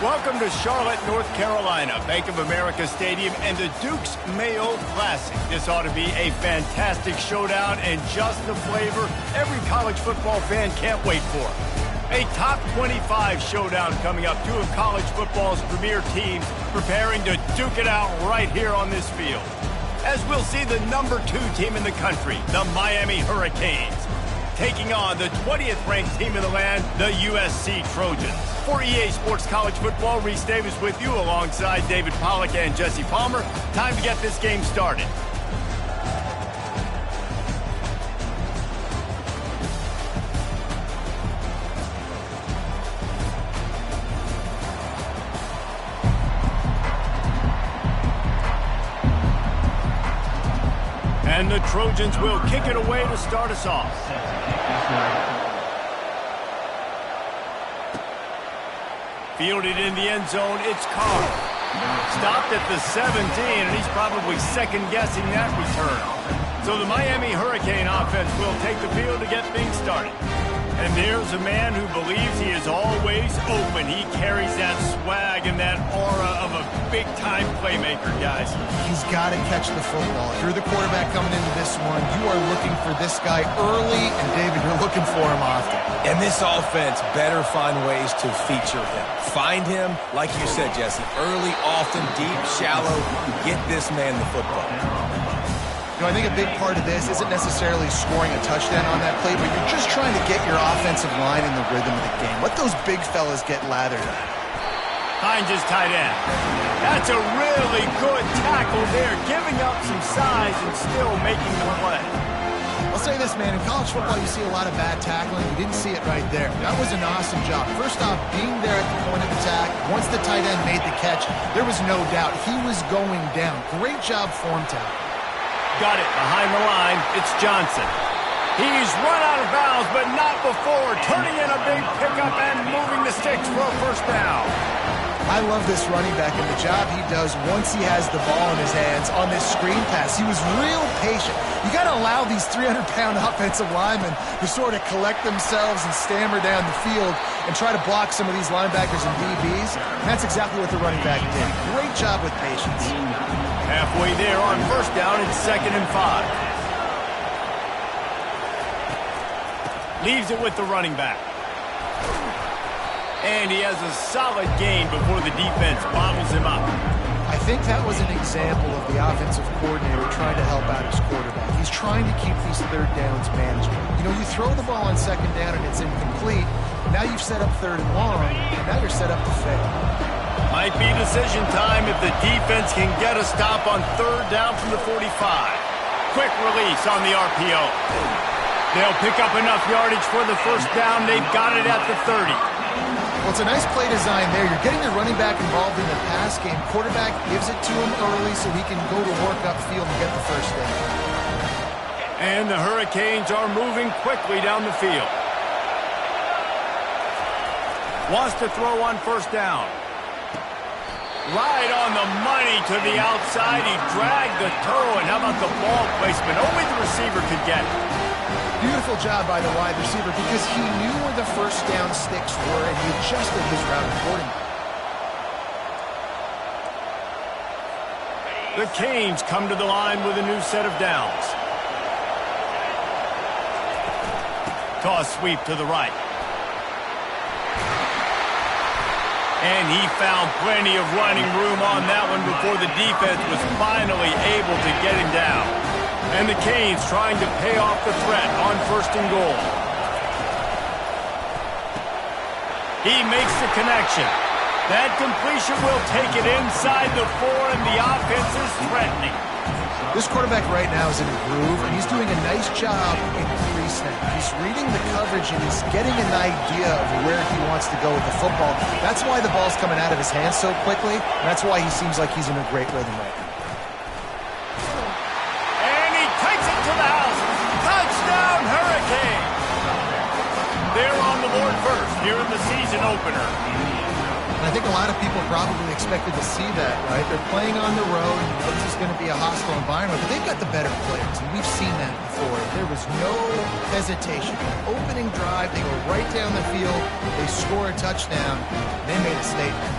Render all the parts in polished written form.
Welcome to Charlotte, North Carolina, Bank of America Stadium, and the Duke's Mayo Classic. This ought to be a fantastic showdown and just the flavor every college football fan can't wait for. A top 25 showdown coming up. Two of college football's premier teams preparing to duke it out right here on this field. As we'll see the number 2 team in the country, the Miami Hurricanes, taking on the 20th ranked team in the land, the USC Trojans. For EA Sports College Football, Reese Davis with you alongside David Pollack and Jesse Palmer. Time to get this game started. And the Trojans will kick it away to start us off. Fielded in the end zone, it's Carr. Stopped at the 17, and he's probably second-guessing that return. So the Miami Hurricane offense will take the field to get things started. And there's a man who believes he is always open. He carries that swag and that aura of a big-time playmaker, guys. He's got to catch the football. If you're the quarterback coming into this one, you are looking for this guy early, and David, you're looking for him often. And this offense better find ways to feature him. Find him, like you said, Jesse, early, often, deep, shallow. Get this man the football. You know, I think a big part of this isn't necessarily scoring a touchdown on that play, but you're just trying to get your offensive line in the rhythm of the game. Let those big fellas get lathered up. Hines is tight end. That's a really good tackle there, giving up some size and still making the play. I'll say this, man, in college football you see a lot of bad tackling. You didn't see it right there. That was an awesome job. First off, being there at the point of attack, once the tight end made the catch, there was no doubt he was going down. Great job form tackle. Got it behind the line. It's Johnson. He's run out of bounds, but not before. Turning in a big pickup and moving the sticks for a first down. I love this running back and the job he does once he has the ball in his hands on this screen pass. He was real patient. You got to allow these 300-pound offensive linemen to sort of collect themselves and stammer down the field and try to block some of these linebackers and DBs. And that's exactly what the running back did. Great job with patience. Halfway there on first down, it's 2nd and 5. Leaves it with the running back. And he has a solid gain before the defense bottles him up. I think that was an example of the offensive coordinator trying to help out his quarterback. He's trying to keep these third downs manageable. You know, you throw the ball on 2nd down and it's incomplete. Now you've set up 3rd and long, and now you're set up to fail. Might be decision time if the defense can get a stop on 3rd down from the 45. Quick release on the RPO. They'll pick up enough yardage for the first down. They've got it at the 30. Well, it's a nice play design there. You're getting your running back involved in the pass game. Quarterback gives it to him early so he can go to work upfield and get the first down. And the Hurricanes are moving quickly down the field. Wants to throw on first down. Right on the money to the outside. He dragged the toe, and how about the ball placement? Only the receiver could get it. Beautiful job by the wide receiver because he knew where the first down sticks were, and he adjusted his route accordingly. The Canes come to the line with a new set of downs. Toss sweep to the right. And he found plenty of running room on that one before the defense was finally able to get him down. And the Canes trying to pay off the threat on 1st and goal. He makes the connection. That completion will take it inside the 4, and the offense is threatening. This quarterback right now is in a groove, and he's doing a nice job in pre-snap. He's reading the coverage, and he's getting an idea of where he wants to go with the football. That's why the ball's coming out of his hands so quickly, and that's why he seems like he's in a great rhythm right now. And he takes it to the house. Touchdown, Hurricane! They're on the board first here in the season opener. And I think a lot of people probably expected to see that, right? They're playing on the road, and this is going to be a hostile environment, but they've got the better players, and we've seen that before. There was no hesitation. Opening drive, they go right down the field, they score a touchdown, they made a statement.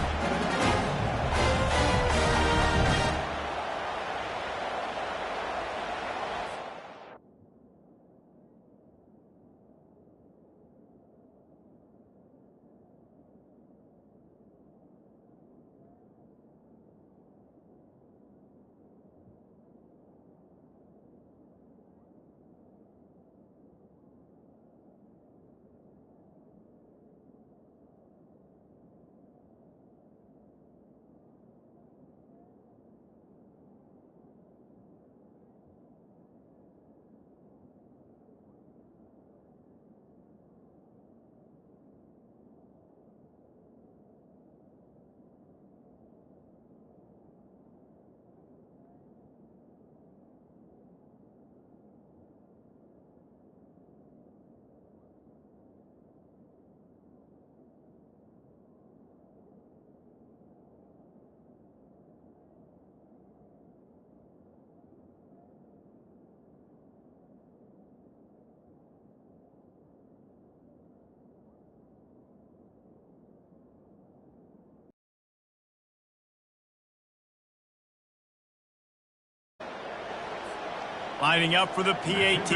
Lining up for the PAT.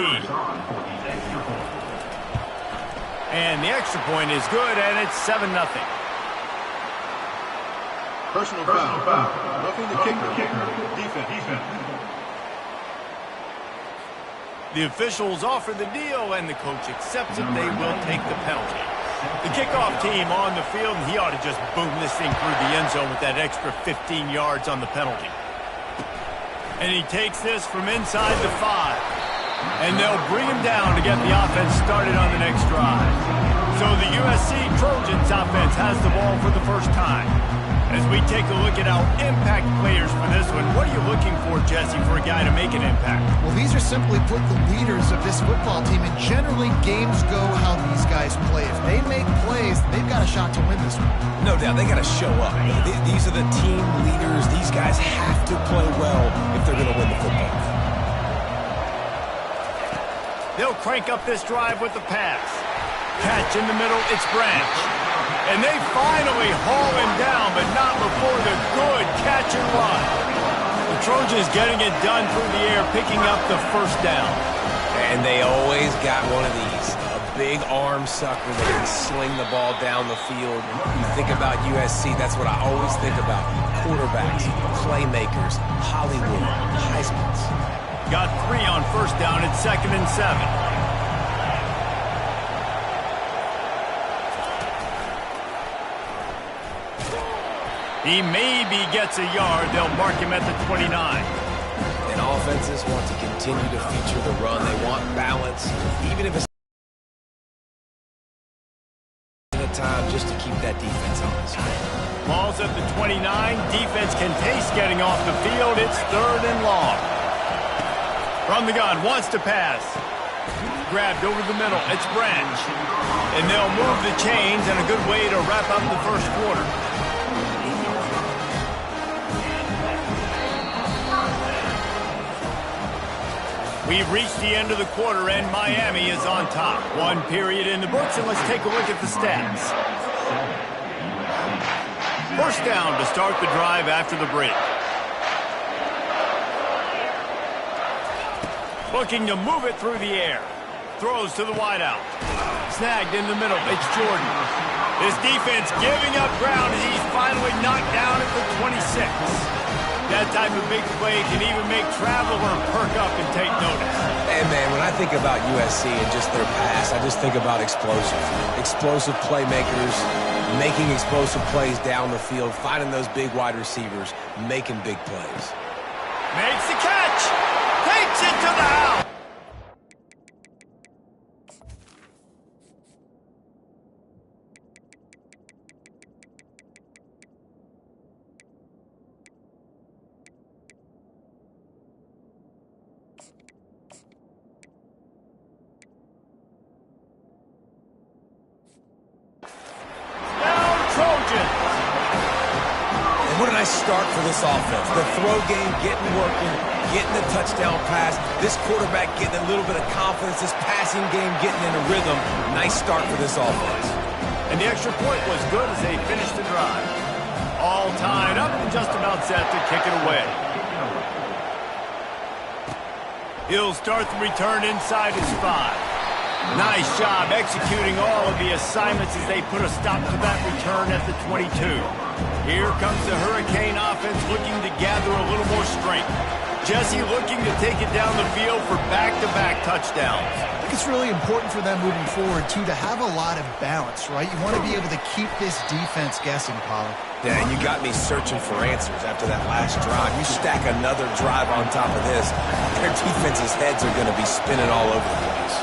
And the extra point is good, and it's 7-0. Personal foul. Roughing the kicker. Defense. The officials offer the deal, and the coach accepts it. They will take the penalty. The kickoff team on the field, and he ought to just boom this thing through the end zone with that extra 15 yards on the penalty. And he takes this from inside the 5. And they'll bring him down to get the offense started on the next drive. So the USC Trojans offense has the ball for the first time. As we take a look at our impact players for this one, what are you looking for, Jesse, for a guy to make an impact? Well, these are simply put the leaders of this football team, and generally games go how these guys play. If they make plays, they've got a shot to win this one. No doubt, they got to show up. These are the team leaders. These guys have to play well if they're going to win the football. They'll crank up this drive with the pass. Catch in the middle, it's Branch. And they finally haul him down, but not before the good catch and run. The Trojans getting it done through the air, picking up the first down. And they always got one of these. A big arm sucker that can sling the ball down the field. You think about USC, that's what I always think about. Quarterbacks, playmakers, Hollywood, Heismans. Got 3 on first down. It's 2nd and 7. He maybe gets a yard. They'll mark him at the 29. And offenses want to continue to feature the run. They want balance, even if it's a time just to keep that defense honest. Ball's at the 29. Defense can taste getting off the field. It's 3rd and long. From the gun, wants to pass. Grabbed over the middle. It's Branch. And they'll move the chains, and a good way to wrap up the first quarter. We've reached the end of the quarter, and Miami is on top. 1 period in the books, and let's take a look at the stats. First down to start the drive after the break. Looking to move it through the air. Throws to the wideout. Snagged in the middle. It's Jordan. This defense giving up ground as he's finally knocked down at the 26. That type of big play can even make Traveler perk up and take notice. Hey, man, when I think about USC and just their pass, I just think about explosive. Explosive playmakers, making explosive plays down the field, finding those big wide receivers, making big plays. Makes the catch. Takes it to the house. Start for this offense. The throw game getting working, getting the touchdown pass. This quarterback getting a little bit of confidence. This passing game getting in a rhythm. Nice start for this offense. And the extra point was good as they finished the drive. All tied up and just about set to kick it away. He'll start the return inside his 5. Nice job executing all of the assignments as they put a stop to that return at the 22. Here comes the Hurricane offense looking to gather a little more strength. Jesse looking to take it down the field for back-to-back touchdowns. I think it's really important for them moving forward, too, to have a lot of balance, right? You want to be able to keep this defense guessing, Pollard. Yeah, and you got me searching for answers after that last drive. You stack another drive on top of this, their defense's heads are going to be spinning all over the place.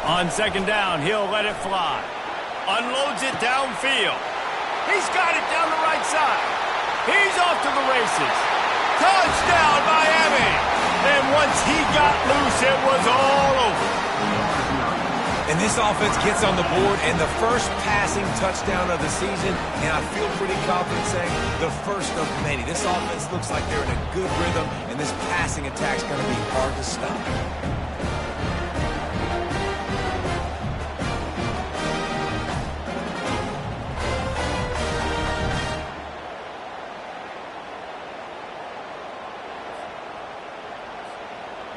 On second down, he'll let it fly. Unloads it downfield. He's got it down the right side. He's off to the races. Touchdown, Miami! And once he got loose, it was all over. And this offense gets on the board, and the first passing touchdown of the season, and I feel pretty confident saying the first of many. This offense looks like they're in a good rhythm, and this passing attack's going to be hard to stop.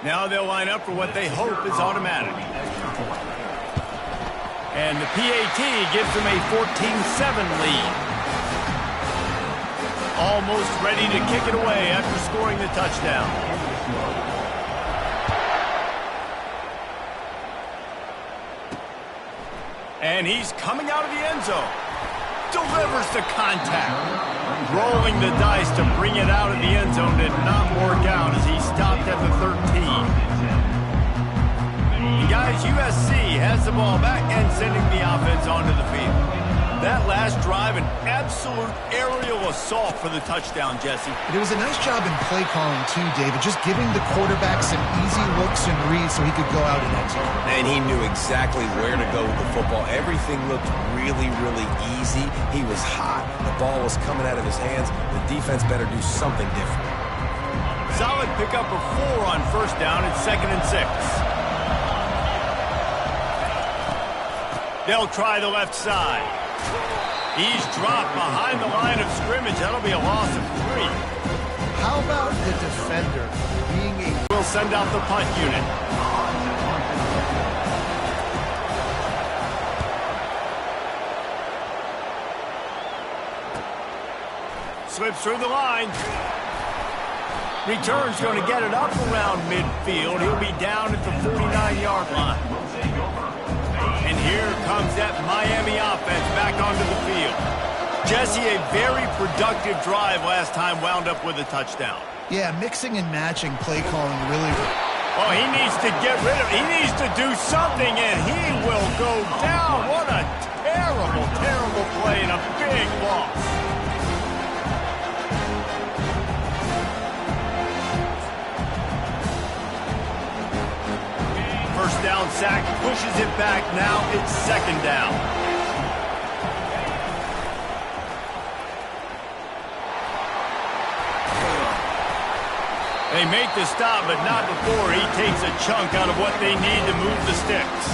Now they'll line up for what they hope is automatic. And the PAT gives them a 14-7 lead. Almost ready to kick it away after scoring the touchdown. And he's coming out of the end zone. Delivers the contact. Rolling the dice to bring it out of the end zone did not work out as he stopped at the 13. And guys, USC has the ball back and sending the offense onto the field. That last drive, an absolute aerial assault for the touchdown, Jesse. It was a nice job in play calling too, David, just giving the quarterback some easy looks and reads so he could go out and execute. And he knew exactly where to go with the football. Everything looked really, really easy. He was hot. The ball was coming out of his hands. The defense better do something different. Solid pickup of 4 on first down. It's 2nd and 6. They'll try the left side. He's dropped behind the line of scrimmage. That'll be a loss of 3. How about the defender being a... We'll send out the punt unit. Slips through the line. Return's going to get it up around midfield. He'll be down at the 49-yard line. And here comes that Miami offense back onto the field. Jesse, a very productive drive last time wound up with a touchdown. Yeah, mixing and matching play calling really... Oh, he needs to get rid of it. He needs to do something, and he will go down. What a terrible, terrible play and a big loss. First down sack, pushes it back. Now it's 2nd down. They make the stop, but not before he takes a chunk out of what they need to move the sticks.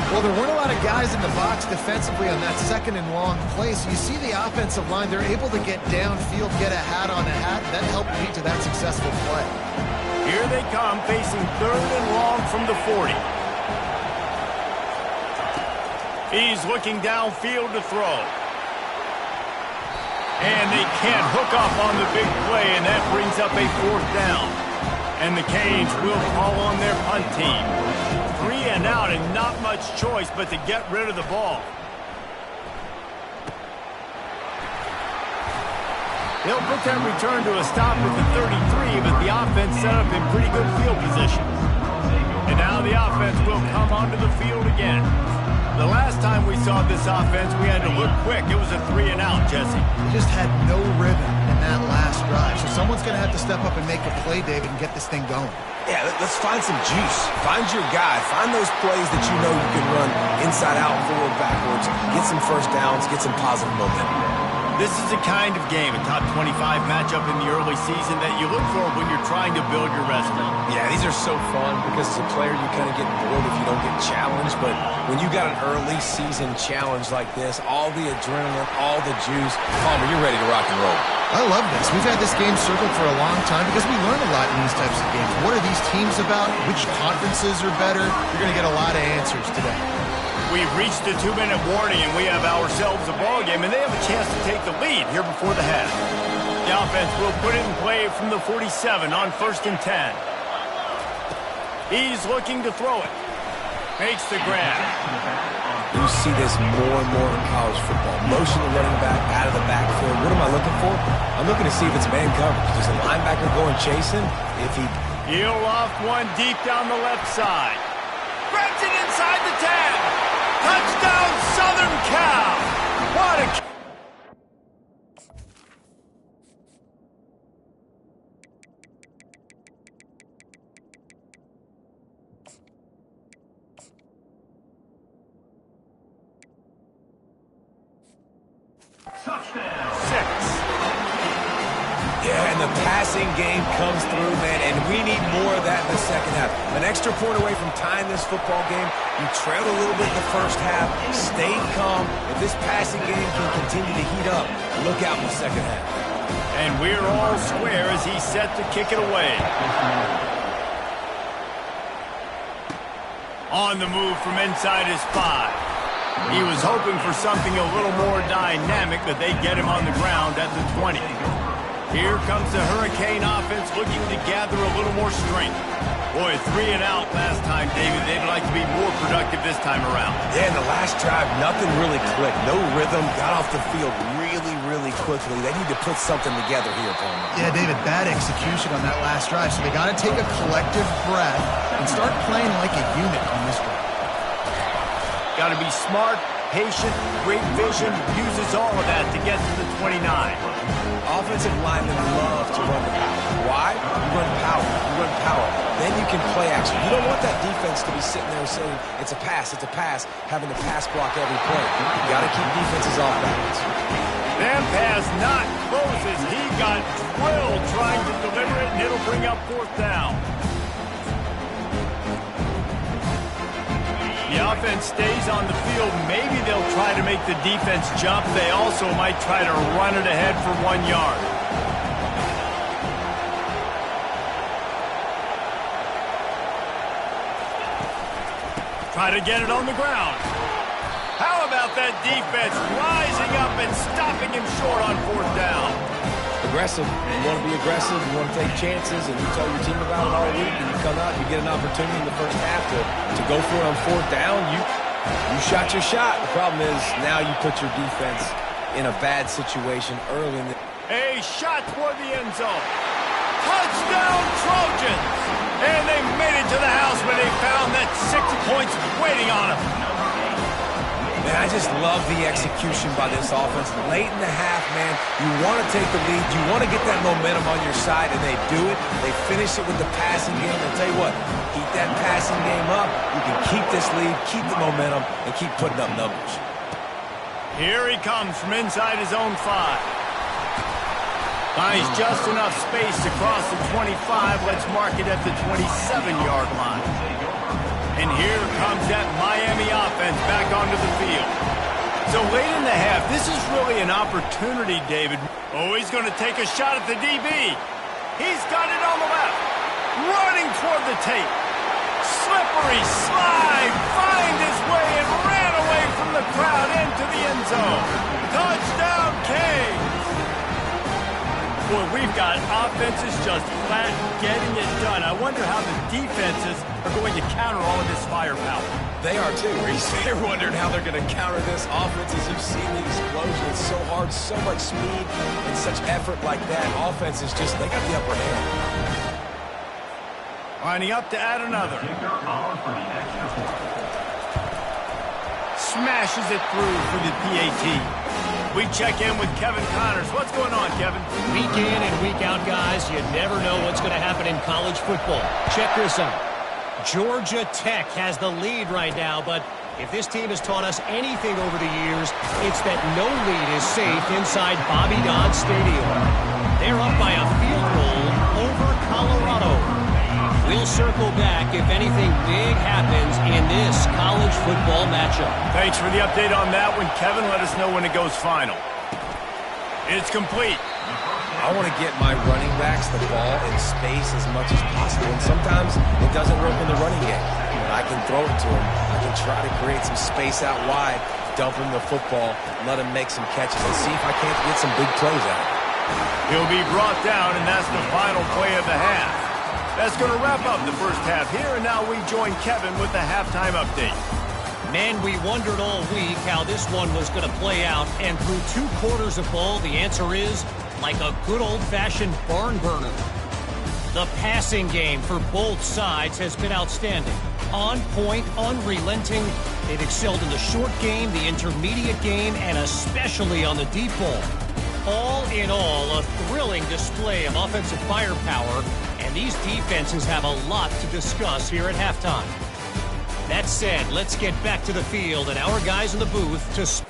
Well, there weren't a lot of guys in the box defensively on that 2nd and long play, so you see the offensive line, they're able to get downfield, get a hat on a hat, and that helped lead to that successful play. Here they come, facing 3rd and long from the 40. He's looking downfield to throw. And they can't hook up on the big play, and that brings up a 4th down. And the Canes will call on their punt team. 3 and out, and not much choice but to get rid of the ball. They'll put that return to a stop at the 33, but the offense set up in pretty good field position. And now the offense will come onto the field again. The last time we saw this offense, we had to look quick. It was a 3 and out, Jesse. They just had no rhythm in that last drive. So someone's going to have to step up and make a play, David, and get this thing going. Yeah, let's find some juice. Find your guy. Find those plays that you know you can run inside out, forward, backwards. Get some first downs. Get some positive momentum. This is the kind of game, a top 25 matchup in the early season that you look for when you're trying to build your resume. Yeah, these are so fun because as a player you kind of get bored if you don't get challenged, but when you got an early season challenge like this, all the adrenaline, all the juice, Palmer, you're ready to rock and roll. I love this. We've had this game circled for a long time because we learn a lot in these types of games. What are these teams about? Which conferences are better? You're going to get a lot of answers today. We've reached the 2-minute warning, and we have ourselves a ball game, and they have a chance to take the lead here before the half. The offense will put it in play from the 47 on 1st and 10. He's looking to throw it. Makes the grab. You see this more and more in college football. Motion the running back out of the backfield. What am I looking for? I'm looking to see if it's man coverage. Does the linebacker go and chase him? He'll loft one deep down the left side. Grabs it inside the 10. Touchdown, Southern Cal! What a... Touchdown! 6. Yeah, and the passing game comes through, man, and we need more of that in the second half. An extra point away from tying this football game. You trailed a little bit in the first half, stayed calm. If this passing game can continue to heat up, look out in the second half. And we're all square as he's set to kick it away. On the move from inside his 5. He was hoping for something a little more dynamic, but they get him on the ground at the 20. Here comes the Hurricane offense looking to gather a little more strength. Boy, 3 and out last time, David. They'd like to be more productive this time around. Yeah, in the last drive, nothing really clicked. No rhythm. Got off the field really quickly. They need to put something together here, Palmer. Yeah, David, bad execution on that last drive. So they got to take a collective breath and start playing like a unit on this one. Got to be smart, patient, great vision. Uses all of that to get to the 29. Offensive linemen love to run the power. Why? You run power. You run power. Then you can play action. You don't want that defense to be sitting there saying, it's a pass, having to pass block every play. You got to keep defenses off balance. That pass not closes. He got drilled trying to deliver it, and it'll bring up 4th down. The offense stays on the field. Maybe they'll try to make the defense jump. They also might try to run it ahead for 1 yard. Try to get it on the ground. How about that defense rising up and stopping him short on 4th down? Aggressive. You want to be aggressive. You want to take chances, and you tell your team about it all week, and you come out, you get an opportunity in the first half to go for it on 4th down. You shot your shot. The problem is now you put your defense in a bad situation early in the... A shot toward the end zone. Touchdown Trojans! And they made it to the house when they found that 6 points waiting on them. Man, I just love the execution by this offense. Late in the half, man, you want to take the lead. You want to get that momentum on your side, and they do it. They finish it with the passing game. I'll tell you what, keep that passing game up. You can keep this lead, keep the momentum, and keep putting up numbers. Here he comes from inside his own 5. Finds just enough space to cross the 25. Let's mark it at the 27-yard line. And here comes that Miami offense back onto the field. So late in the half, this is really an opportunity, David. Oh, he's going to take a shot at the DB. He's got it on the left. Running toward the tape. Slippery slide. Find his way and ran away from the crowd into the end zone. Touchdown, Canes. Boy, we've got offenses just flat getting it done. I wonder how the defenses are going to counter all of this firepower. They are too, Reese. They're wondering how they're going to counter this offense. As you've seen the explosion, it's so hard, so much speed, and such effort like that. Offense is just, they got the upper hand. Lining up to add another. Smashes it through for the PAT. We check in with Kevin Connors. What's going on, Kevin? Week in and week out, guys, you never know what's going to happen in college football. Check this out. Georgia Tech has the lead right now, but if this team has taught us anything over the years, it's that no lead is safe inside Bobby Dodd Stadium. They're up by a field goal over Colorado. We'll circle back if anything big happens in this college football matchup. Thanks for the update on that one, Kevin. Let us know when it goes final. It's complete. I want to get my running backs the ball in space as much as possible, and sometimes it doesn't work in the running game. But I can throw it to him. I can try to create some space out wide, dump him the football, let him make some catches, and see if I can't get some big plays out. He'll be brought down, and that's the final play of the half. That's going to wrap up the first half here, and now we join Kevin with the halftime update. Man, we wondered all week how this one was going to play out, and through 2 quarters of ball, the answer is like a good old-fashioned barn burner. The passing game for both sides has been outstanding. On point, unrelenting. They've excelled in the short game, the intermediate game, and especially on the deep ball. All in all, a thrilling display of offensive firepower, and these defenses have a lot to discuss here at halftime. That said, let's get back to the field and our guys in the booth to...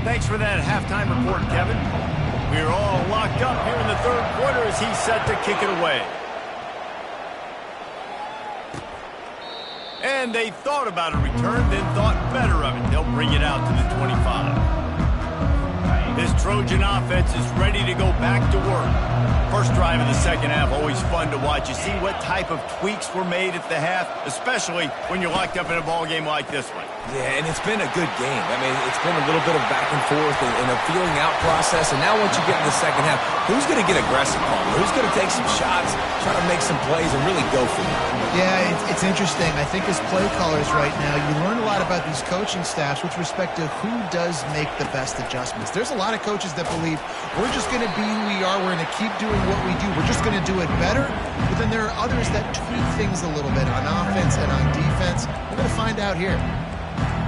Thanks for that halftime report, Kevin. We're all locked up here in the third quarter as he's set to kick it away. And they thought about a return, then thought better of it. They'll bring it out to the 25. This Trojan offense is ready to go back to work. First drive of the second half, always fun to watch. You see what type of tweaks were made at the half, especially when you're locked up in a ball game like this one. Yeah, and it's been a good game. I mean, it's been a little bit of back and forth and a feeling out process. And now once you get in the second half, who's going to get aggressive, Palmer? Who's going to take some shots, try to make some plays, and really go for it? Yeah, it's interesting. I think as play callers right now, you learn a lot about these coaching staffs with respect to who does make the best adjustments. There's a lot of coaches that believe we're just going to be who we are. We're going to keep doing what we do. We're just going to do it better. But then there are others that tweak things a little bit on offense and on defense. We're going to find out here.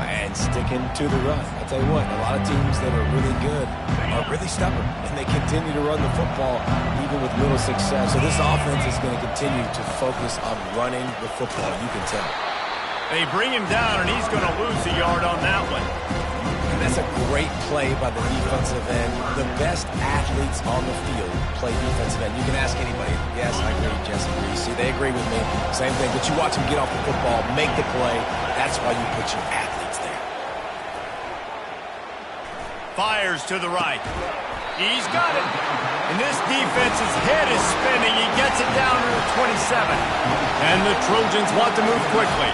And sticking to the run. I'll tell you what, a lot of teams that are really good are really stubborn, and they continue to run the football even with little success. So this offense is going to continue to focus on running the football, you can tell. They bring him down, and he's going to lose a yard on that one. And that's a great play by the defensive end. The best athletes on the field play defensive end. You can ask anybody. Yes, I agree, Jesse. See, they agree with me. Same thing. But you watch them get off the football, make the play. That's why you put your athletes there. Fires to the right. He's got it. And this defense's head is spinning. He gets it down to the 27. And the Trojans want to move quickly.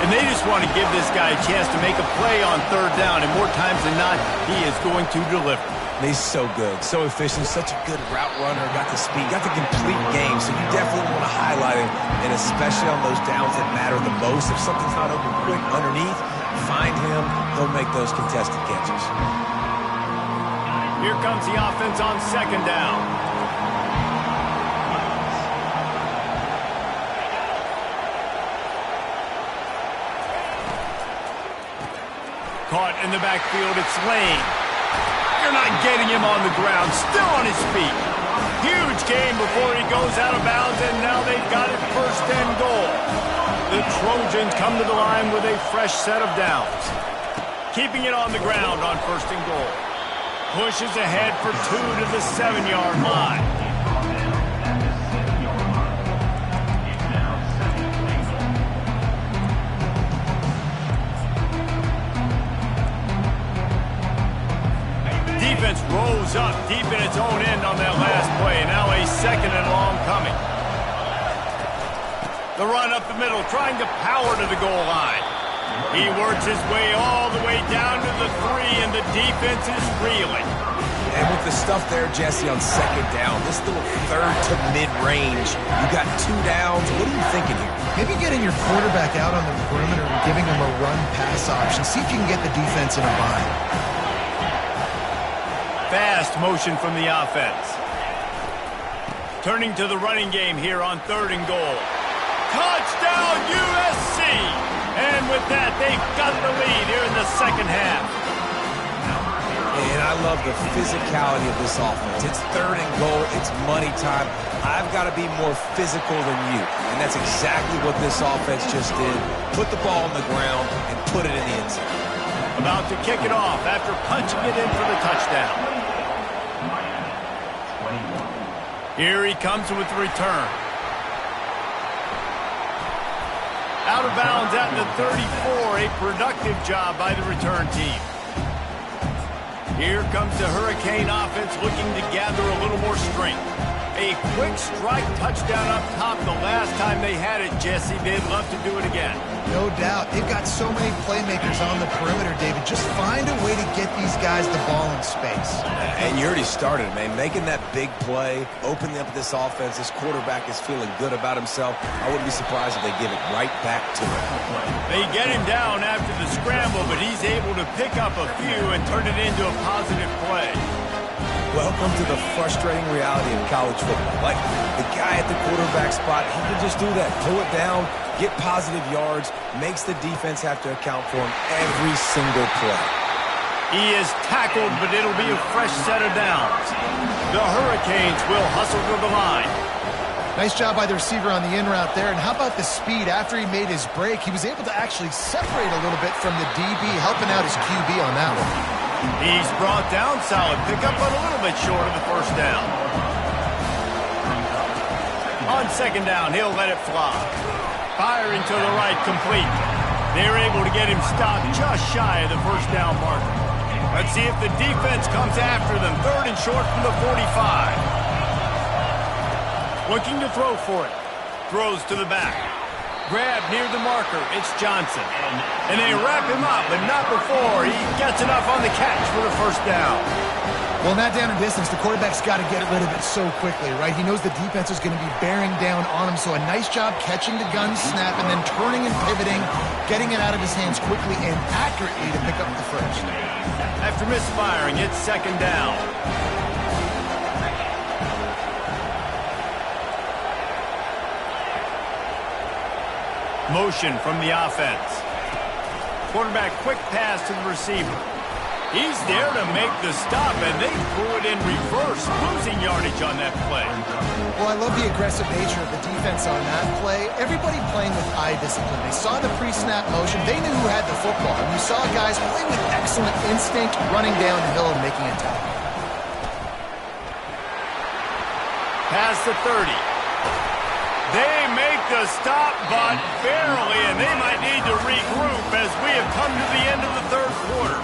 And they just want to give this guy a chance to make a play on third down. And more times than not, he is going to deliver. He's so good, so efficient, such a good route runner, got the speed, got the complete game. So you definitely want to highlight him, and especially on those downs that matter the most. If something's not open quick underneath, find him. He'll make those contested catches. Here comes the offense on second down. Caught in the backfield, it's Lane. You're not getting him on the ground, still on his feet. Huge game before he goes out of bounds, and now they've got it first and goal. The Trojans come to the line with a fresh set of downs. Keeping it on the ground on first and goal. Pushes ahead for 2 to the 7-yard line. Defense rolls up deep in its own end on that last play. Now a second and long coming. The run up the middle, trying to power to the goal line. He works his way all the way down to the 3, and the defense is reeling. And with the stuff there, Jesse, on second down, this little third to mid-range, you got 2 downs. What are you thinking here? Maybe getting your quarterback out on the perimeter and giving him a run-pass option. See if you can get the defense in a bind. Fast motion from the offense. Turning to the running game here on third and goal. Touchdown, USC! And with that, they've got the lead here in the second half. And I love the physicality of this offense. It's third and goal. It's money time. I've got to be more physical than you. And that's exactly what this offense just did. Put the ball on the ground and put it in the end zone. About to kick it off after punching it in for the touchdown. Here he comes with the return. Out of bounds at the 34. A productive job by the return team. Here comes the Hurricane offense looking to gather a little more strength. A quick strike touchdown up top the last time they had it, Jesse. They'd love to do it again. No doubt. They've got so many playmakers on the perimeter, David. Just find a way to get these guys the ball in space. And you already started, man. Making that big play, opening up this offense. This quarterback is feeling good about himself. I wouldn't be surprised if they give it right back to him. They get him down after the scramble, but he's able to pick up a few and turn it into a positive play. Welcome to the frustrating reality of college football. Like, the guy at the quarterback spot, he can just do that. Pull it down, get positive yards, makes the defense have to account for him every single play. He is tackled, but it'll be a fresh set of downs. The Hurricanes will hustle to the line. Nice job by the receiver on the in route there. And how about the speed after he made his break? He was able to actually separate a little bit from the DB, helping out his QB on that one. He's brought down, solid pickup, but a little bit short of the first down. On second down, he'll let it fly. Firing to the right, complete. They're able to get him stopped just shy of the first down marker. Let's see if the defense comes after them. Third and short from the 45. Looking to throw for it. Throws to the back. Grab near the marker. It's Johnson. And they wrap him up, but not before he gets enough on the catch for the first down. Well, not down in distance. The quarterback's got to get rid of it so quickly, right? He knows the defense is going to be bearing down on him, so a nice job catching the gun snap and then turning and pivoting, getting it out of his hands quickly and accurately to pick up the first. After misfiring, it's second down. Motion from the offense. Quarterback quick pass to the receiver. He's there to make the stop, and they threw it in reverse, losing yardage on that play. Well, I love the aggressive nature of the defense on that play. Everybody playing with eye discipline. They saw the pre-snap motion. They knew who had the football. And you saw guys play with excellent instinct, running down the hill and making a tackle. Past the 30. They make the stop, but barely, and they might need to regroup as we have come to the end of the third quarter.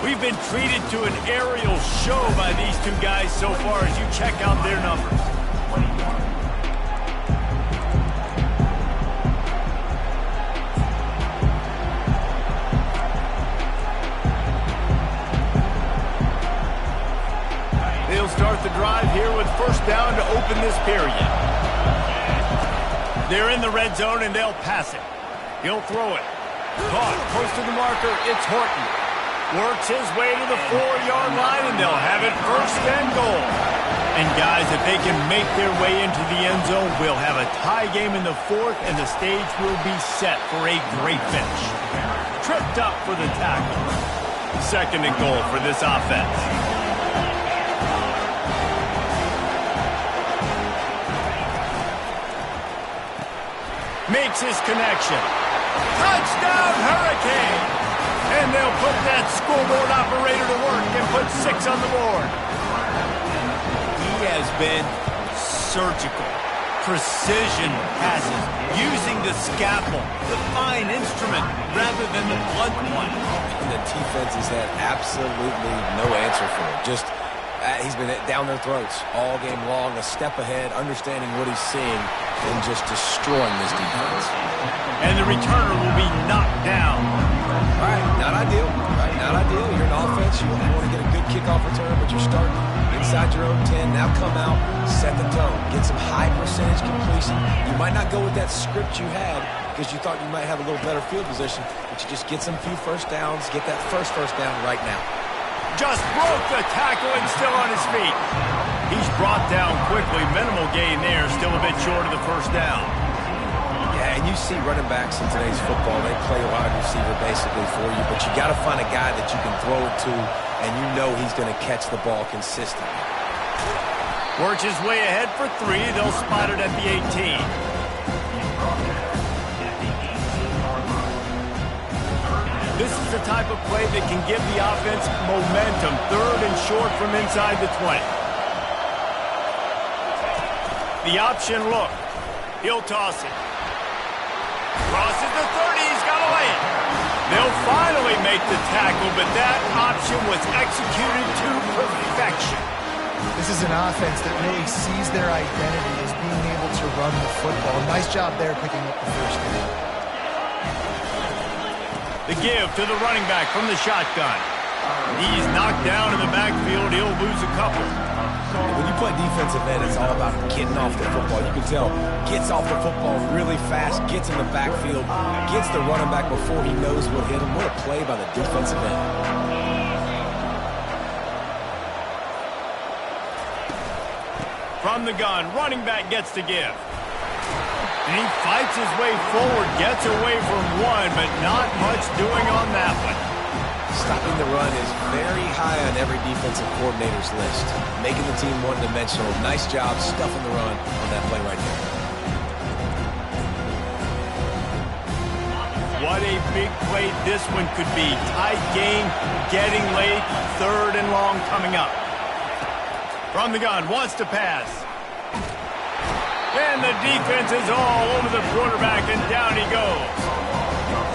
We've been treated to an aerial show by these two guys so far as you check out their numbers. They'll start the drive here with first down to open this period. They're in the red zone, and they'll pass it. He'll throw it. Caught close to the marker. It's Horton. Works his way to the 4-yard line, and they'll have it first and goal. And, guys, if they can make their way into the end zone, we'll have a tie game in the fourth, and the stage will be set for a great finish. Tripped up for the tackle. Second and goal for this offense. Makes his connection. Touchdown, Hurricane! And they'll put that scoreboard operator to work and put 6 on the board. He has been surgical. Precision passes, using the scalpel, the fine instrument, rather than the blunt one. And the defense has had absolutely no answer for it. Just he's been down their throats all game long, a step ahead, understanding what he's seeing, and just destroying this defense. And the returner will be knocked down. All right, not ideal. Right, not ideal. You're an offense. You want to get a good kickoff return, but you're starting inside your own 10. Now come out, set the tone, get some high percentage completion. You might not go with that script you had because you thought you might have a little better field position, but you just get some few first downs, get that first down right now. Just broke the tackle and still on his feet. He's brought down quickly. Minimal gain there, still a bit short of the first down. Yeah, and you see running backs in today's football, they play wide receiver basically for you, but you got to find a guy that you can throw it to, and you know he's going to catch the ball consistently. Works his way ahead for 3. They'll spot it at the 18. This is the type of play that can give the offense momentum. Third and short from inside the 20. The option look. He'll toss it. Crosses the 30. He's got to lay it. They'll finally make the tackle, but that option was executed to perfection. This is an offense that really sees their identity as being able to run the football. Nice job there picking up the first down. The give to the running back from the shotgun. He's knocked down in the backfield. He'll lose a couple. When you play defensive end, it's all about getting off the football. You can tell, gets off the football really fast, gets in the backfield, gets the running back before he knows what hit him. What a play by the defensive end. From the gun, running back gets the give. And he fights his way forward, gets away from one, but not much doing on that one. Stopping the run is very high on every defensive coordinator's list. Making the team one-dimensional. Nice job stuffing the run on that play right there. What a big play this one could be. Tight game, getting late. 3rd and long coming up. From the gun, wants to pass. And the defense is all over the quarterback, and down he goes.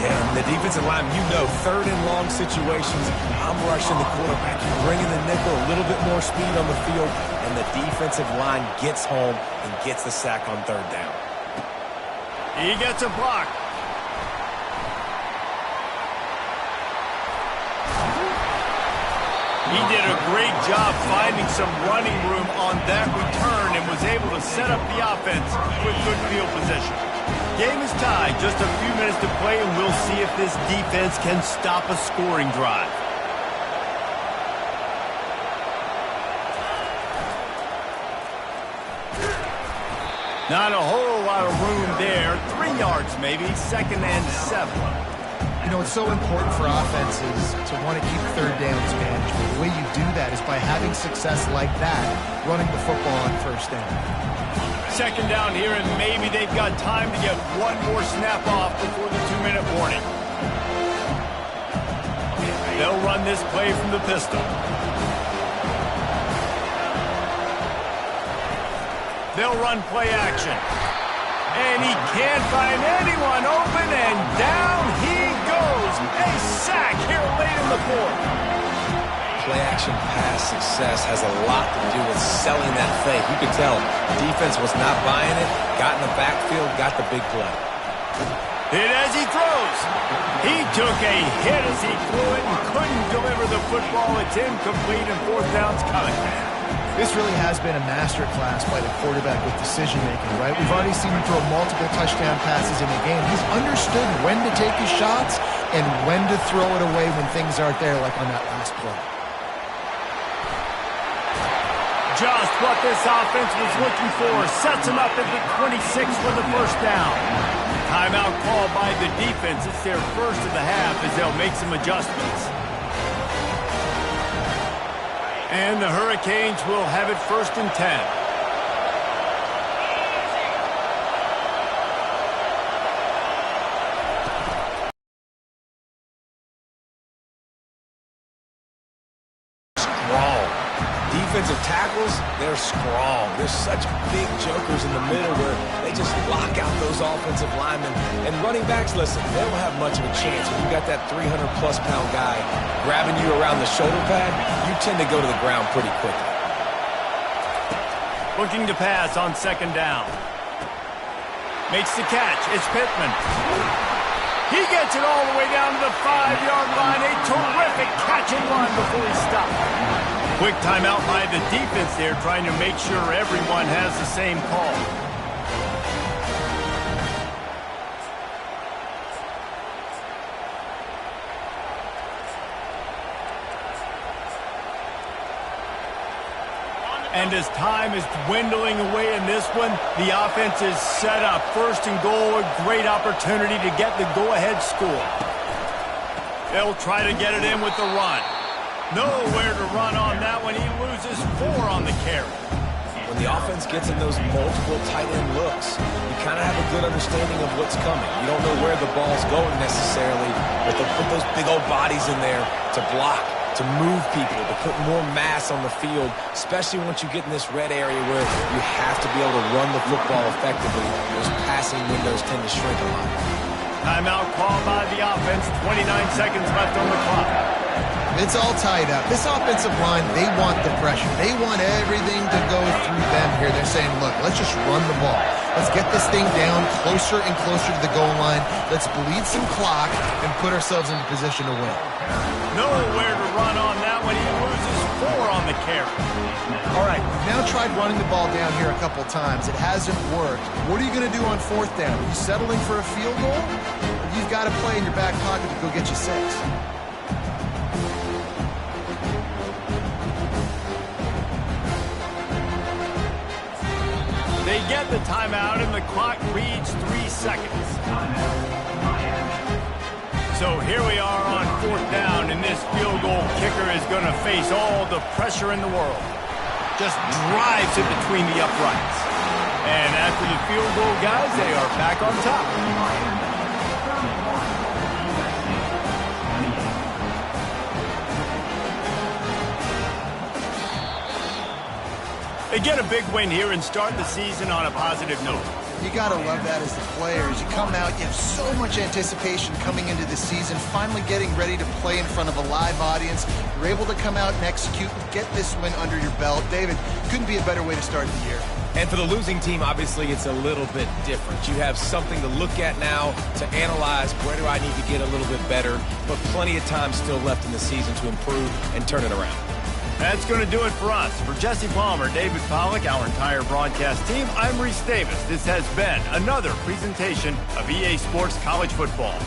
And the defensive line, you know, 3rd and long situations, I'm rushing the quarterback, bringing the nickel, a little bit more speed on the field, and the defensive line gets home and gets the sack on 3rd down. He gets a block. He did a great job finding some running room on that return and was able to set up the offense with good field position. Game is tied, just a few minutes to play, and we'll see if this defense can stop a scoring drive. Not a whole lot of room there. 3 yards maybe, 2nd and 7. You know, it's so important for offenses to want to keep 3rd downs manageable. The way you do that is by having success like that, running the football on 1st down. 2nd down here, and maybe they've got time to get one more snap off before the 2-minute warning. They'll run this play from the pistol. They'll run play action. And he can't find anyone open, and down he goes. A sack here late in the 4th. Play-action pass success has a lot to do with selling that fake. You can tell defense was not buying it, got in the backfield, got the big play. Hit as he throws. He took a hit as he threw it and couldn't deliver the football. It's incomplete, and 4th down's coming. This really has been a master class by the quarterback with decision-making, right? We've already seen him throw multiple touchdown passes in the game. He's understood when to take his shots and when to throw it away when things aren't there, like on that last play. Just what this offense was looking for. Sets him up at the 26 for the 1st down. Timeout called by the defense. It's their first of the half as they'll make some adjustments. And the Hurricanes will have it 1st and 10. Defensive tackles, they're strong. There's such big jokers in the middle where they just lock out those offensive linemen. And running backs, listen, they don't have much of a chance. When you got that 300-plus pound guy grabbing you around the shoulder pad, you tend to go to the ground pretty quickly. Looking to pass on 2nd down. Makes the catch. It's Pittman. He gets it all the way down to the 5-yard line. A terrific catch and run before he stopped. Quick timeout by the defense there, trying to make sure everyone has the same call. And as time is dwindling away in this one, the offense is set up. 1st and goal, a great opportunity to get the go-ahead score. They'll try to get it in with the run. Nowhere to run on that one. He loses 4 on the carry. When the offense gets in those multiple tight end looks, you kind of have a good understanding of what's coming. You don't know where the ball's going necessarily, but they'll put those big old bodies in there to block, to move people, to put more mass on the field, especially once you get in this red area where you have to be able to run the football effectively. Those passing windows tend to shrink a lot. Timeout called by the offense. 29 seconds left on the clock. It's all tied up. This offensive line, they want the pressure. They want everything to go through them here. They're saying, look, let's just run the ball. Let's get this thing down closer and closer to the goal line. Let's bleed some clock and put ourselves in a position to win. Nowhere to run on that one. He loses 4 on the carry. All right, we've now tried running the ball down here a couple times. It hasn't worked. What are you going to do on 4th down? Are you settling for a field goal? Or you've got to play in your back pocket to go get you 6? They get the timeout, and the clock reads 3 seconds. So here we are on 4th down, and this field goal kicker is going to face all the pressure in the world. Just drives it between the uprights. And after the field goal, guys, they are back on top. They get a big win here and start the season on a positive note. You got to love that as the players. You come out, you have so much anticipation coming into the season, finally getting ready to play in front of a live audience. You're able to come out and execute and get this win under your belt. David, couldn't be a better way to start the year. And for the losing team, obviously, it's a little bit different. You have something to look at now, to analyze where do I need to get a little bit better, but plenty of time still left in the season to improve and turn it around. That's going to do it for us. For Jesse Palmer, David Pollack, our entire broadcast team, I'm Reese Davis. This has been another presentation of EA Sports College Football.